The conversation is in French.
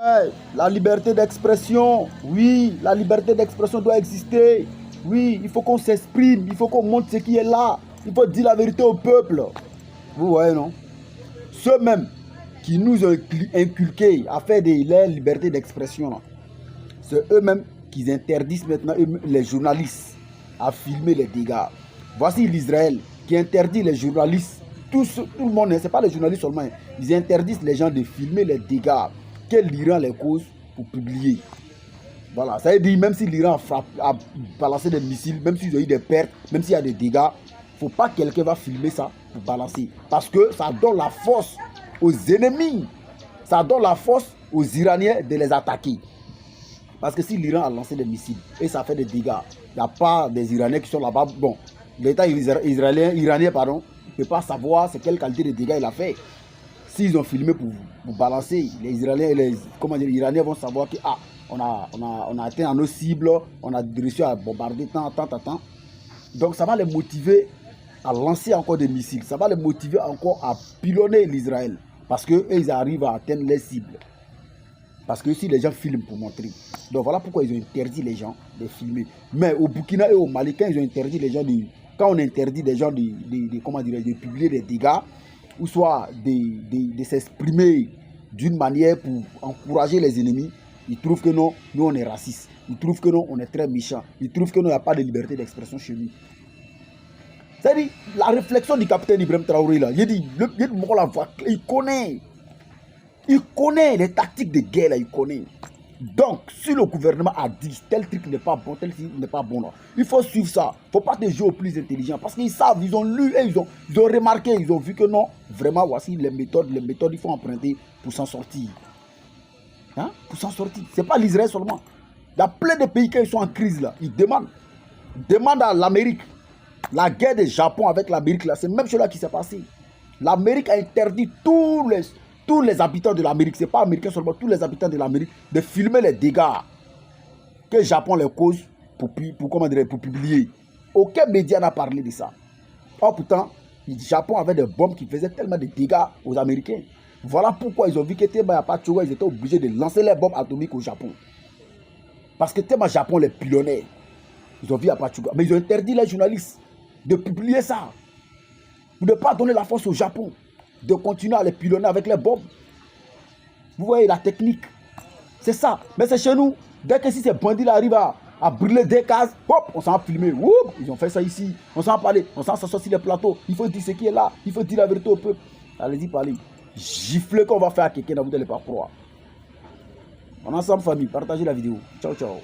Ouais, la liberté d'expression, oui, la liberté d'expression doit exister. Oui, il faut qu'on s'exprime, il faut qu'on montre ce qui est là. Il faut dire la vérité au peuple. Vous voyez, non? Ceux-mêmes qui nous ont inculqué à faire de la liberté d'expression, c'est eux-mêmes qui interdisent maintenant les journalistes à filmer les dégâts. Voici l'Israël qui interdit les journalistes, tout le monde, ce n'est pas les journalistes seulement, ils interdisent les gens de filmer les dégâts que l'Iran les cause pour publier. Voilà, ça veut dire même si l'Iran a balancé des missiles, même s'ils ont eu des pertes, même s'il y a des dégâts, il ne faut pas que quelqu'un va filmer ça pour balancer. Parce que ça donne la force aux ennemis. Ça donne la force aux Iraniens de les attaquer. Parce que si l'Iran a lancé des missiles et ça fait des dégâts, il n'y a pas des Iraniens qui sont là-bas. Bon, l'État iranien pardon, ne peut pas savoir c'est quelle qualité de dégâts il a fait. S'ils ont filmé pour balancer, les Israéliens et les Iraniens vont savoir que on a atteint nos cibles, on a réussi à bombarder tant. Donc ça va les motiver à lancer encore des missiles. Ça va les motiver encore à pilonner l'Israël. Parce qu'ils arrivent à atteindre les cibles. Parce que si les gens filment pour montrer. Donc voilà pourquoi ils ont interdit les gens de filmer. Mais au Burkina et au Mali, quand ils ont interdit les gens quand on interdit les gens de publier des dégâts, ou soit de s'exprimer d'une manière pour encourager les ennemis, ils trouvent que non, nous on est racistes. Ils trouvent que non, on est très méchants. Ils trouvent que non, il n'y a pas de liberté d'expression chez nous. C'est-à-dire, la réflexion du capitaine Ibrahim Traoré, là, il connaît les tactiques de guerre, là, il connaît. Donc, si le gouvernement a dit tel truc n'est pas bon, tel truc n'est pas bon, là, il faut suivre ça. Il ne faut pas te jouer au plus intelligent. Parce qu'ils savent, ils ont lu et ils ont remarqué, ils ont vu que non, vraiment, voici les méthodes il faut emprunter pour s'en sortir. Hein? Pour s'en sortir. Ce n'est pas l'Israël seulement. Il y a plein de pays qui sont en crise là. Ils demandent à l'Amérique. La guerre du Japon avec l'Amérique là, c'est même chose là qui s'est passé. L'Amérique a interdit tous les habitants de l'Amérique, ce n'est pas américain seulement, tous les habitants de l'Amérique, de filmer les dégâts que le Japon les cause pour publier. Aucun média n'a parlé de ça. Or pourtant, le Japon avait des bombes qui faisaient tellement de dégâts aux Américains. Voilà pourquoi ils ont vu que Tema Apachuga, ils étaient obligés de lancer les bombes atomiques au Japon. Parce que Tema Japon les pilonnait. Ils ont vu Apachuga. Mais ils ont interdit les journalistes de publier ça. Pour ne pas donner la force au Japon de continuer à les pilonner avec les bombes. Vous voyez la technique. C'est ça. Mais c'est chez nous. Dès que si ces bandits arrivent à brûler des cases, hop, on s'en a filmé. Oup, ils ont fait ça ici. On s'en a parlé. On s'en sort sur les plateaux. Il faut dire ce qui est là. Il faut dire la vérité au peuple. Allez-y, parlez. Gifler qu'on va faire à quelqu'un, vous n'allez pas croire. On est ensemble, famille. Partagez la vidéo. Ciao, ciao.